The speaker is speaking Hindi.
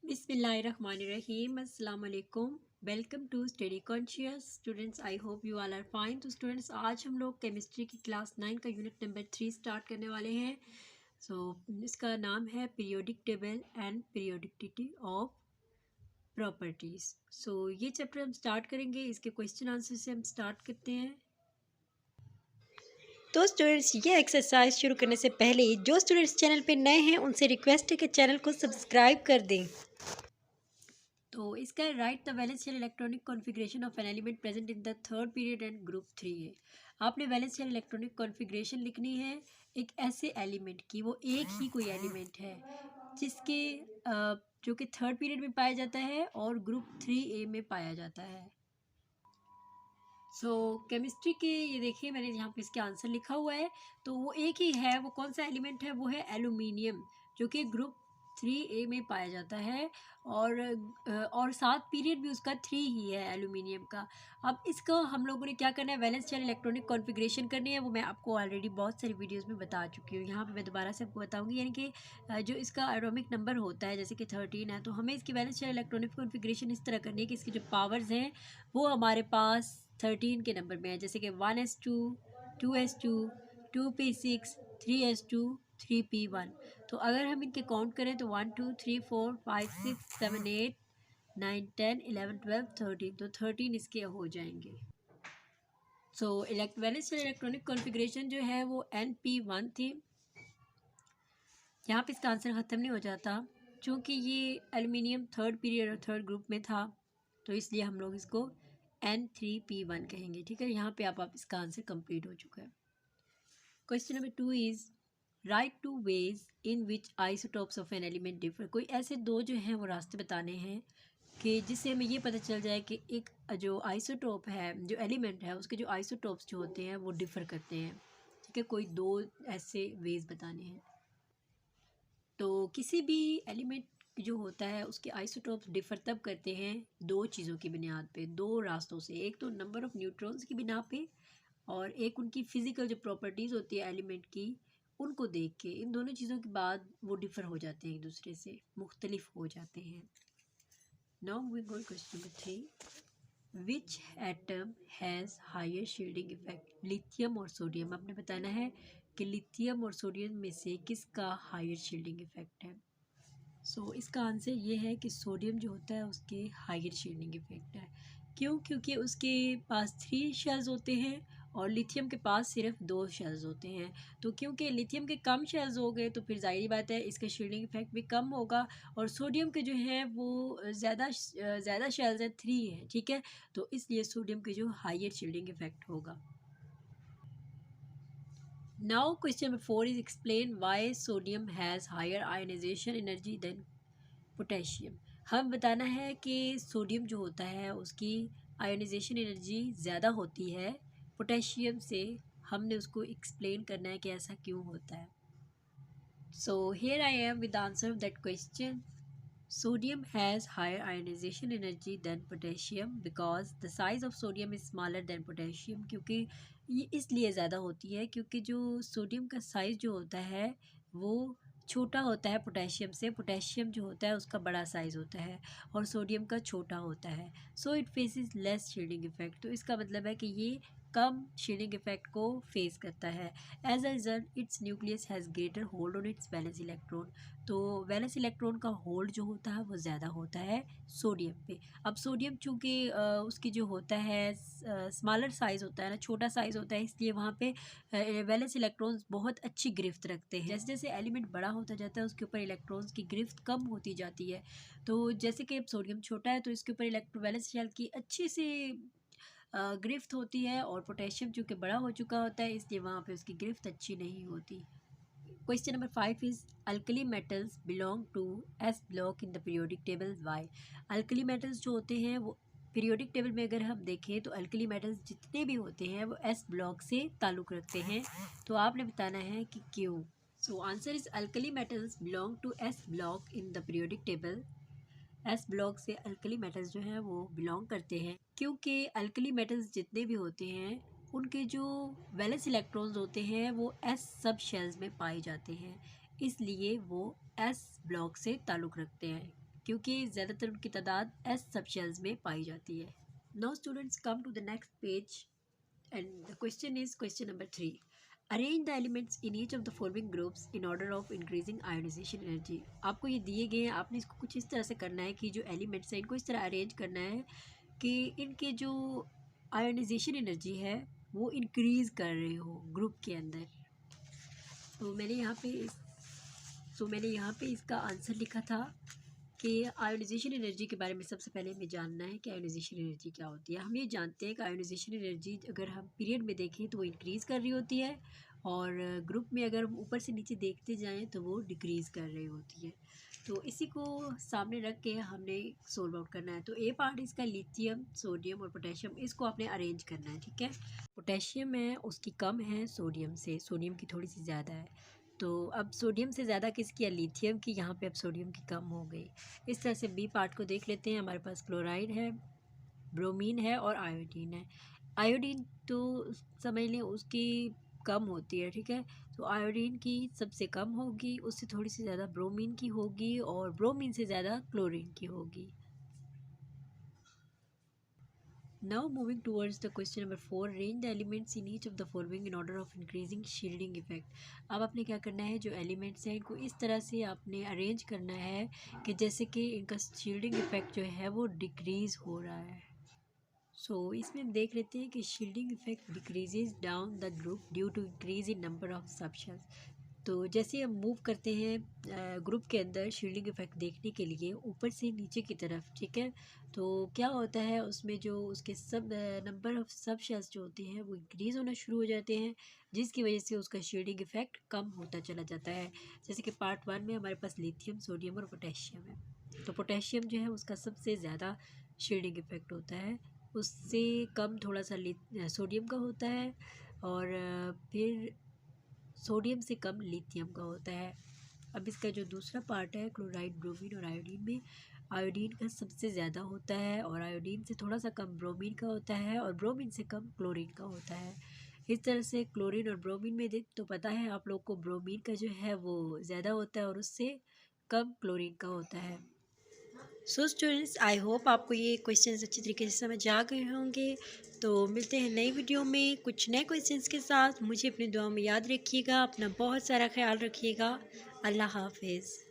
बिस्मिल्लाहिर्रहमानिर्रहीम अस्सलाम वालेकुम। Welcome to study conscious students. I hope you all are fine. तो स्टूडेंट्स, आज हम लोग केमिस्ट्री की क्लास 9 का यूनिट नंबर 3 स्टार्ट करने वाले हैं। इसका नाम है periodic table and periodicity of properties. ये चैप्टर हम स्टार्ट करेंगे। इसके क्वेश्चन आंसर से हम स्टार्ट करते हैं। तो स्टूडेंट्स, ये एक्सरसाइज शुरू करने से पहले जो स्टूडेंट्स चैनल पे नए हैं उनसे रिक्वेस्ट है कि चैनल को सब्सक्राइब कर दें। तो इसका write the valence shell electronic configuration of an element present in the third period and group 3 है। आपने वैलेंस शेल इलेक्ट्रॉनिक कॉन्फ़िगरेशन लिखनी है एक ऐसे एलिमेंट की, वो एक ही कोई एलिमेंट है जिसके जो कि थर्ड पीरियड में पाया जाता है और ग्रुप 3A में पाया जाता है। केमिस्ट्री के ये देखिए, मैंने यहाँ पे इसके आंसर लिखा हुआ है। तो वो एक ही है। वो कौन सा एलिमेंट है? वो है एल्यूमिनियम, जो कि ग्रुप 3A में पाया जाता है। और साथ पीरियड भी उसका 3 ही है एल्यूमिनियम का। अब इसको हम लोगों ने क्या करना है, वैलेंस शेल इलेक्ट्रॉनिक कॉन्फ़िगरेशन करनी है। वो मैं आपको ऑलरेडी बहुत सारी वीडियोस में बता चुकी हूँ। यहाँ पे मैं दोबारा से आपको बताऊँगी। यानी कि जो इसका एटॉमिक नंबर होता है, जैसे कि 13 है, तो हमें इसकी वैलेंस शेल इलेक्ट्रॉनिक कॉन्फ़िगरेशन इस तरह करनी है कि इसकी जो पावर्स हैं वो हमारे पास 13 के नंबर में है। जैसे कि 1s2, 2s2, 2p6, 3s2, 3p1। तो अगर हम इनके काउंट करें तो 1 2 3 4 5 6 7 8 9 10 11 12 13, तो 13 इसके हो जाएंगे। वैलेंस शेल इलेक्ट्रॉनिक कॉन्फ़िगरेशन जो है वो NP1 थी। यहाँ पे इसका आंसर ख़त्म नहीं हो जाता, क्योंकि ये एल्यूमिनियम थर्ड पीरियड और थर्ड ग्रुप में था, तो इसलिए हम लोग इसको N3P1 कहेंगे। ठीक है, यहाँ पे आप इसका आंसर कंप्लीट हो चुका है। Question number 2 is write two ways in which isotopes of an element differ. कोई ऐसे दो जो हैं वो रास्ते बताने हैं कि जिससे हमें ये पता चल जाए कि एक जो आइसोटोप है, जो एलिमेंट है, उसके जो आइसोटोप्स जो होते हैं वो डिफ़र करते हैं। ठीक है, कोई दो ऐसे वेज बताने हैं। तो किसी भी एलिमेंट जो होता है उसके आइसोटोप्स डिफ़र तब करते हैं दो चीज़ों की बुनियाद पे, दो रास्तों से। एक तो नंबर ऑफ़ न्यूट्रॉन्स की बिना पे, और एक उनकी फ़िज़िकल जो प्रॉपर्टीज़ होती है एलिमेंट की, उनको देख के। इन दोनों चीज़ों के बाद वो डिफ़र हो जाते हैं, एक दूसरे से मुख्तलिफ हो जाते हैं। Now we go question number 3। Which atom has higher shielding effect, lithium और सोडियम। आपने बताना है कि लिथियम और सोडियम में से किसका हायर शील्डिंग इफेक्ट है। इसका आंसर ये है कि सोडियम जो होता है उसके हायर शील्डिंग इफेक्ट है। क्यों? क्योंकि उसके पास 3 शेल्स होते हैं और लिथियम के पास सिर्फ 2 शेल्स होते हैं। तो क्योंकि लिथियम के कम शेल्स हो गए तो फिर ज़ाहिर बात है इसका शील्डिंग इफेक्ट भी कम होगा। और सोडियम के जो हैं वो ज़्यादा शेल्स हैं, 3 हैं। ठीक है, तो इसलिए सोडियम के जो हायर शील्डिंग इफेक्ट होगा। Now question number 4 is explain why sodium has higher ionization energy than potassium. हम बताना है कि सोडियम जो होता है उसकी आयोनाइजेशन एनर्जी ज़्यादा होती है पोटेशियम से। हमने उसको एक्सप्लेन करना है कि ऐसा क्यों होता है। Here I am with answer of that question. Sodium has higher ionization energy than potassium because the size of sodium is smaller than potassium। क्योंकि ये इसलिए ज़्यादा होती है क्योंकि जो सोडियम का साइज़ जो होता है वो छोटा होता है पोटेशियम से। पोटेशियम जो होता है उसका बड़ा साइज़ होता है और सोडियम का छोटा होता है। It faces less shielding effect. तो इसका मतलब है कि ये कम शील्डिंग इफेक्ट को फेस करता है। As a result its nucleus has greater hold on its valence electron. तो वैलेंस इलेक्ट्रॉन का होल्ड जो होता है वो ज़्यादा होता है सोडियम पे। अब सोडियम चूँकि उसकी जो होता है स्मॉलर साइज़ होता है ना, छोटा साइज़ होता है, इसलिए वहाँ पे वैलेंस इलेक्ट्रॉन्स बहुत अच्छी गिरफ्त रखते हैं। जैसे जैसे एलिमेंट बड़ा होता जाता है उसके ऊपर इलेक्ट्रॉन्स की गिरफ्त कम होती जाती है। तो जैसे कि अब सोडियम छोटा है तो इसके ऊपर वैलेंस शेल की अच्छी सी गिरफ्त होती है, और पोटेशियम चूँकि बड़ा हो चुका होता है इसलिए वहाँ पे उसकी गिरफ्त अच्छी नहीं होती। Question number 5 is alkali metals belong to S block in the periodic table. Why? Alkali metals जो होते हैं वो पीरियोडिक टेबल में अगर हम देखें तो अल्कली मेटल्स जितने भी होते हैं वो S ब्लॉक से ताल्लुक़ रखते हैं। तो आपने बताना है कि क्यों। Answer is alkali metals belong to S block in the periodic table. S block से अल्कली मेटल्स जो हैं वो बिलोंग करते हैं क्योंकि अल्कली मेटल्स जितने भी होते हैं उनके जो वैलेंस इलेक्ट्रॉन्स होते हैं वो एस सब शेल्स में पाए जाते हैं, इसलिए वो एस ब्लॉक से ताल्लुक़ रखते हैं। क्योंकि ज़्यादातर उनकी तादाद एस सबशेल्स में पाई जाती है। Now students come to the next page and the question is question number 3। Arrange the elements in each of the following groups in order of increasing ionisation energy. आपको ये दिए गए हैं, आपने इसको कुछ इस तरह से करना है कि जो एलिमेंट्स हैं इनको इस तरह अरेंज करना है कि इनके जो आयोनाइजेशन एनर्जी है वो इंक्रीज़ कर रहे हो ग्रुप के अंदर। तो मैंने यहाँ पे इसका आंसर लिखा था कि आयोनाइजेशन एनर्जी के बारे में सबसे पहले हमें जानना है कि आयोनाइजेशन एनर्जी क्या होती है। हम ये जानते हैं कि आयोनाइजेशन एनर्जी अगर हम पीरियड में देखें तो वो इंक्रीज़ कर रही होती है, और ग्रुप में अगर हम ऊपर से नीचे देखते जाएं तो वो डिक्रीज़ कर रही होती है। तो इसी को सामने रख के हमने सोल्व आउट करना है। तो ए पार्ट इसका लिथियम, सोडियम और पोटेशियम, इसको आपने अरेंज करना है, ठीक है। पोटेशियम है उसकी कम है सोडियम से, सोडियम की थोड़ी सी ज़्यादा है। तो अब सोडियम से ज़्यादा किसकी है? लिथियम की। यहाँ पे अब सोडियम की कम हो गई। इस तरह से बी पार्ट को देख लेते हैं। हमारे पास क्लोराइड है, ब्रोमीन है और आयोडीन है। आयोडीन तो समझ लें उसकी कम होती है, ठीक है। तो आयोडीन की सबसे कम होगी, उससे थोड़ी सी ज़्यादा ब्रोमीन की होगी और ब्रोमीन से ज़्यादा क्लोरीन की होगी। Now moving towards the question number 4, arrange the elements in each of the following in order of increasing shielding effect। अब आपने क्या करना है, जो एलिमेंट्स हैं इनको इस तरह से आपने अरेंज करना है कि जैसे कि इनका शील्डिंग इफेक्ट जो है वो डिक्रीज़ हो रहा है। इसमें हम देख लेते हैं कि shielding effect decreases down the group due to increase in number of subshells. तो जैसे हम मूव करते हैं ग्रुप के अंदर शील्डिंग इफेक्ट देखने के लिए ऊपर से नीचे की तरफ, ठीक है, तो क्या होता है उसमें जो उसके सब नंबर ऑफ सब शेल्स जो होते हैं वो इंक्रीज़ होना शुरू हो जाते हैं, जिसकी वजह से उसका शील्डिंग इफेक्ट कम होता चला जाता है। जैसे कि पार्ट 1 में हमारे पास लिथियम, सोडियम और पोटेशियम है। तो पोटेशियम जो है उसका सबसे ज़्यादा शील्डिंग इफेक्ट होता है, उससे कम थोड़ा सा सोडियम का होता है, और फिर सोडियम से कम लिथियम का होता है। अब इसका जो दूसरा पार्ट है क्लोराइड, ब्रोमीन और आयोडीन में, आयोडीन का सबसे ज़्यादा होता है और आयोडीन से थोड़ा सा कम ब्रोमीन का होता है और ब्रोमीन से कम क्लोरीन का होता है। इस तरह से क्लोरीन और ब्रोमीन में देख तो पता है आप लोग को ब्रोमीन का जो है वो ज़्यादा होता है और उससे कम क्लोरीन का होता है। स्टूडेंट्स, आई होप आपको ये क्वेश्चंस अच्छी तरीके से समझ आ गए होंगे। तो मिलते हैं नई वीडियो में कुछ नए क्वेश्चंस के साथ। मुझे अपनी दुआ में याद रखिएगा, अपना बहुत सारा ख्याल रखिएगा। अल्लाह हाफिज़।